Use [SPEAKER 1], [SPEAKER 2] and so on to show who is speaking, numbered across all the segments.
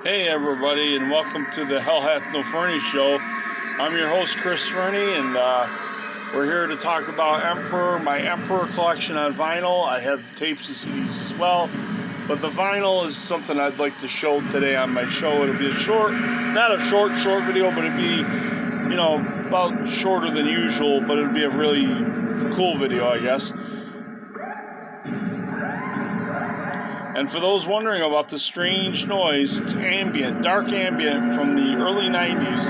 [SPEAKER 1] Hey everybody, and welcome to the Heth No Show. I'm your host Chris Furney, and we're here to talk about my Emperor collection on vinyl. I have tapes and CDs as well, but the vinyl is something I'd like to show today on my show. It'll be not a short video, but it'll be, about shorter than usual, but it'll be a really cool video, I guess. And for those wondering about the strange noise, it's ambient, dark ambient from the early 90s.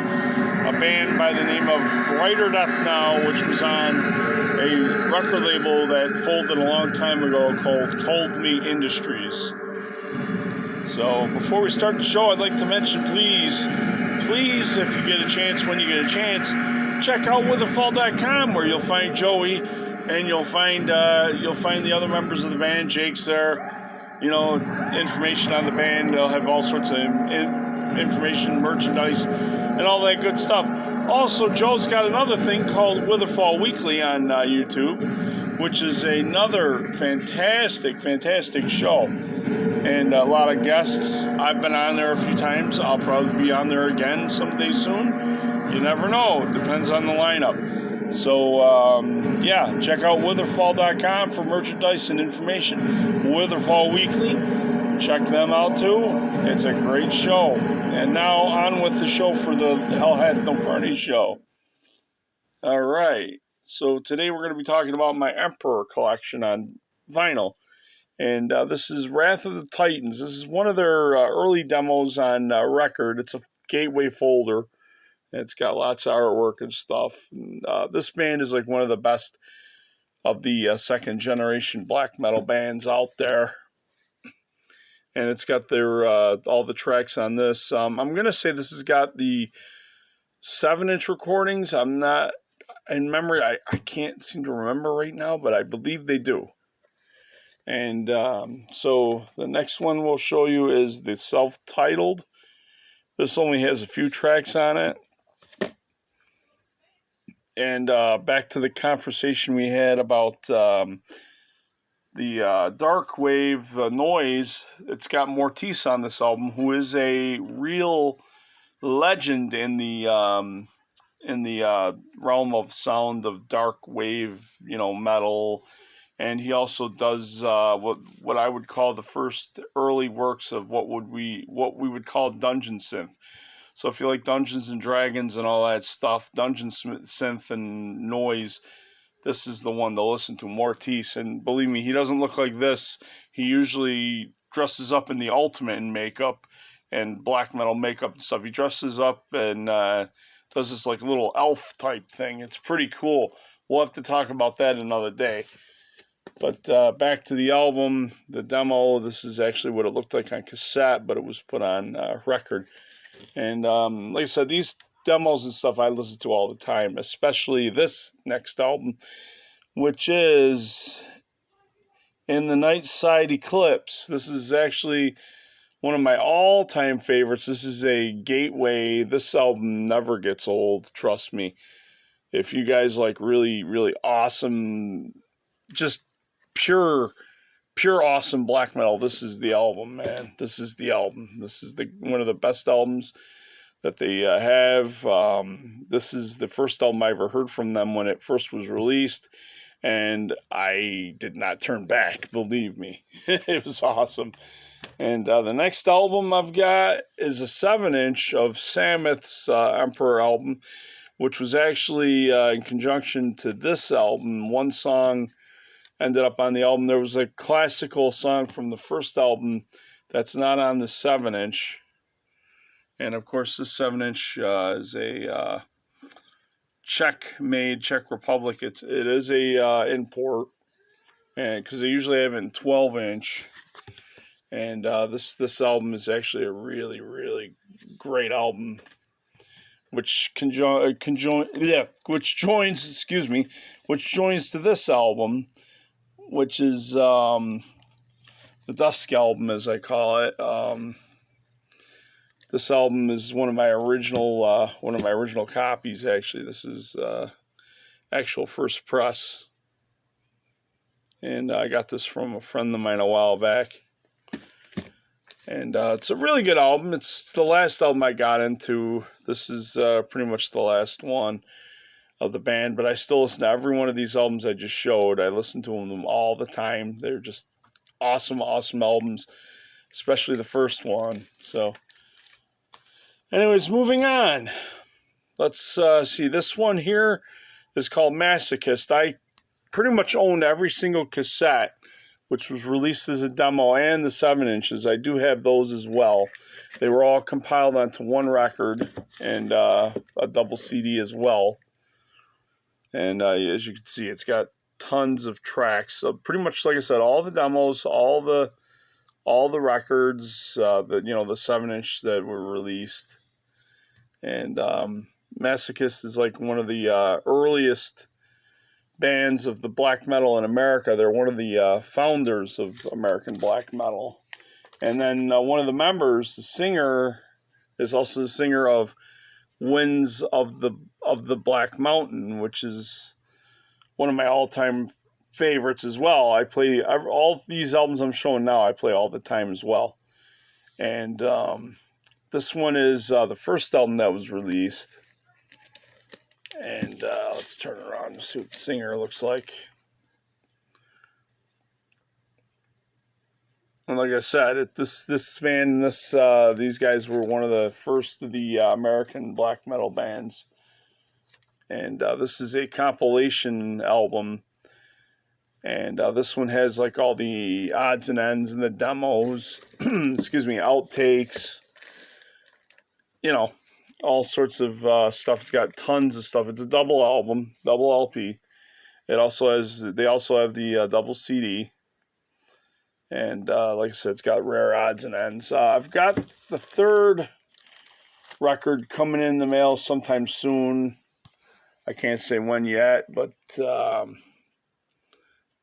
[SPEAKER 1] A band by the name of Brighter Death Now, which was on a record label that folded a long time ago called Cold Meat Industries. So before we start the show, I'd like to mention, please, if you get a chance, when you get a chance, check out witherfall.com, where you'll find Joey and you'll find the other members of the band. Jake's there. Information on the band. They'll have all sorts of information, merchandise, and all that good stuff. Also, Joe's got another thing called Witherfall Weekly on YouTube, which is another fantastic show. And a lot of guests. I've been on there a few times. I'll probably be on there again someday soon. You never know. It depends on the lineup. So, check out witherfall.com for merchandise and information. Witherfall Weekly, check them out too. It's a great show. And now on with the show for the Heth No show. All right. So today we're going to be talking about my Emperor collection on vinyl. And this is Wrath of the Titans. This is one of their early demos on record. It's a gateway folder. It's got lots of artwork and stuff. And, this band is like one of the best of the second generation black metal bands out there. And it's got their all the tracks on this. I'm going to say this has got the 7-inch recordings. I'm not in memory. I can't seem to remember right now, but I believe they do. And so the next one we'll show you is the self-titled. This only has a few tracks on it. And back to the conversation we had about the dark wave noise. It's got Mortis on this album, who is a real legend in the realm of sound of dark wave, metal. And he also does what I would call the first early works of what we would call dungeon synth. So if you like Dungeons and Dragons and all that stuff, dungeon synth and noise, this is the one to listen to, Mortis. And believe me, he doesn't look like this. He usually dresses up in the ultimate in makeup and black metal makeup and stuff. He dresses up and does this like little elf type thing. It's pretty cool. We'll have to talk about that another day. But back to the album, the demo. This is actually what it looked like on cassette, but it was put on record. And like I said, these demos and stuff I listen to all the time, especially this next album, which is In the Night Side Eclipse. This is actually one of my all-time favorites. This is a gateway. This album never gets old, trust me. If you guys like really, really awesome, just pure awesome black metal, this is the album, man. This is the album. This is one of the best albums that they have. This is the first album I ever heard from them when it first was released, and I did not turn back, believe me. It was awesome. And the next album I've got is a 7-inch of Sameth's Emperor album, which was actually in conjunction to this album. One song ended up on the album. There was a classical song from the first album that's not on the 7-inch. And of course, this 7-inch is a Czech-made, Czech Republic. It is a import, and because they usually have it in 12-inch. And this album is actually a really, really great album, which joins to this album, which is the Dusk album, as I call it. This album is one of my original copies. Actually, this is actual first press, and I got this from a friend of mine a while back. And it's a really good album. It's the last album I got into. This is pretty much the last one of the band, but I still listen to every one of these albums I just showed. I listen to them all the time. They're just awesome, awesome albums, especially the first one. So, anyways, moving on. Let's see. This one here is called Masochist. I pretty much owned every single cassette, which was released as a demo, and the 7 inches. I do have those as well. They were all compiled onto one record and a double CD as well. And as you can see, it's got tons of tracks. So pretty much, like I said, all the demos, all the records, the 7 inch that were released. And Masochist is like one of the earliest bands of the black metal in America. They're one of the founders of American black metal. And then one of the members, the singer, is also the singer of Winds of the Black Mountain, which is one of my all-time favorites as well. I play all these albums I'm showing now. I play all the time as well. And this one is the first album that was released. And let's turn it around and see what the singer looks like. And like I said, this band, these guys were one of the first of the American black metal bands. And this is a compilation album. And this one has like all the odds and ends and the demos, excuse me, outtakes, all sorts of stuff. It's got tons of stuff. It's a double album, double LP. They also have the double CD. And like I said, it's got rare odds and ends. I've got the third record coming in the mail sometime soon. I can't say when yet, but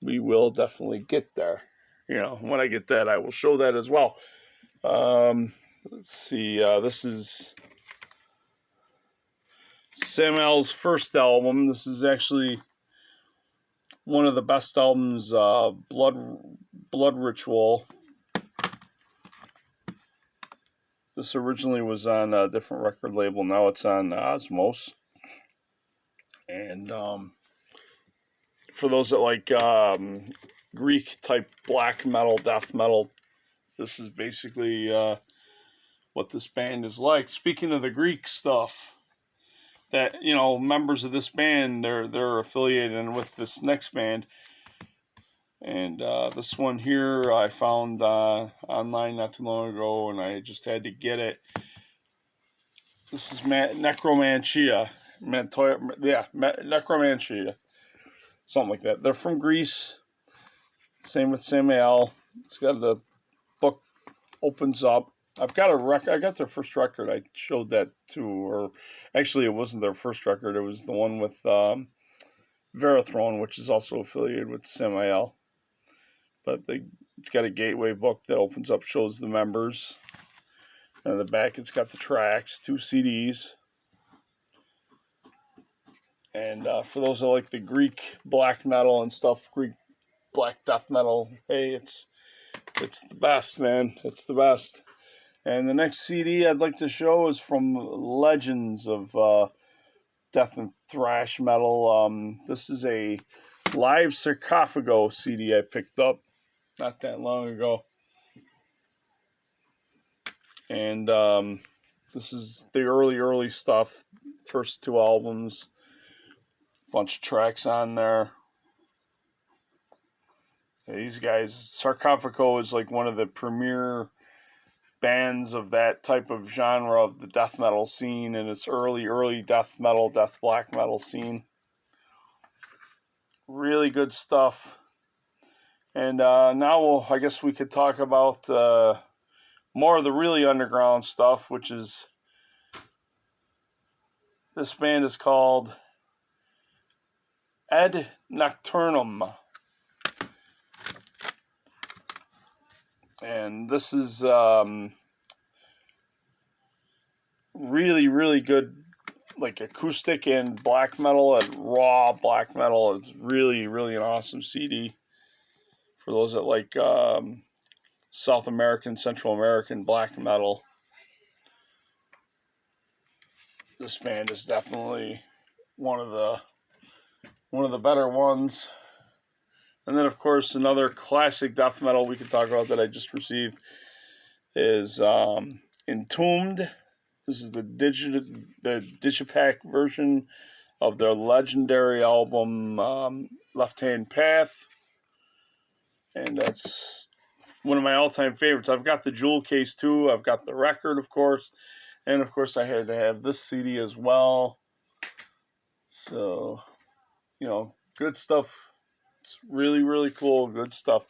[SPEAKER 1] we will definitely get there. When I get that, I will show that as well. Let's see. This is Samuel's first album. This is actually one of the best albums, Blood Ritual. This originally was on a different record label. Now it's on Osmos. And for those that like Greek type black metal, death metal, this is basically what this band is like. Speaking of the Greek stuff, that members of this band, they're affiliated with this next band. And this one here I found online not too long ago, and I just had to get it. This is Necromantia. Necromantia. Something like that. They're from Greece. Same with Samuel. It's got the book opens up. I've got a record. I got their first record. I showed that too. Or actually, it wasn't their first record. It was the one with Verathrone, which is also affiliated with Samuel. But it's got a gateway book that opens up, shows the members. And in the back, it's got the tracks, 2 CDs. And for those that like the Greek black metal and stuff, Greek black death metal, hey, it's the best, man. It's the best. And the next CD I'd like to show is from Legends of Death and Thrash Metal. This is a live Sarcophago CD I picked up not that long ago. And this is the early stuff. First 2 albums. Bunch of tracks on there. These guys, Sarcophago is like one of the premier bands of that type of genre of the death metal scene, and it's early death metal, death black metal scene. Really good stuff. And now I guess we could talk about more of the really underground stuff, which is this band is called Ad Nocturnum. And this is really good, like acoustic and black metal and raw black metal. It's really an awesome CD for those that like South American, Central American black metal. This band is definitely one of the better ones. And then, of course, another classic death metal we could talk about that I just received is Entombed. This is the Digipack version of their legendary album Left Hand Path. And that's one of my all-time favorites. I've got the jewel case too. I've got the record, of course. And, of course, I had to have this CD as well. So, good stuff. It's really, really cool. Good stuff.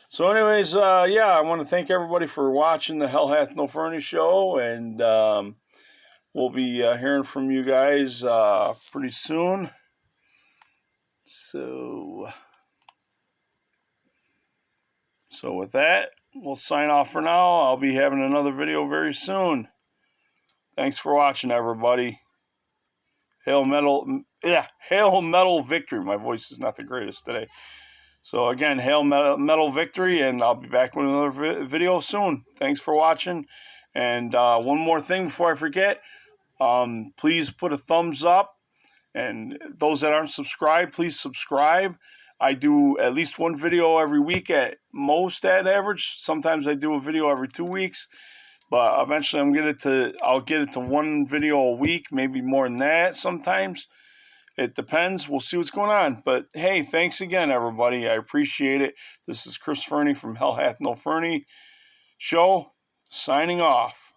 [SPEAKER 1] So anyways, I want to thank everybody for watching the Hell Hath No Furney show. And we'll be hearing from you guys pretty soon. So with that, we'll sign off for now. I'll be having another video very soon. Thanks for watching, everybody. Hail Metal Victory. My voice is not the greatest today. So again, Hail Metal Victory, and I'll be back with another video soon. Thanks for watching. And one more thing before I forget, please put a thumbs up. And those that aren't subscribed, please subscribe. I do at least one video every week at most at average. Sometimes I do a video every 2 weeks. But eventually I'll get it to one video a week, maybe more than that sometimes. It depends. We'll see what's going on. But hey, thanks again, everybody. I appreciate it. This is Chris Furney from Hell Hath No Furney show, signing off.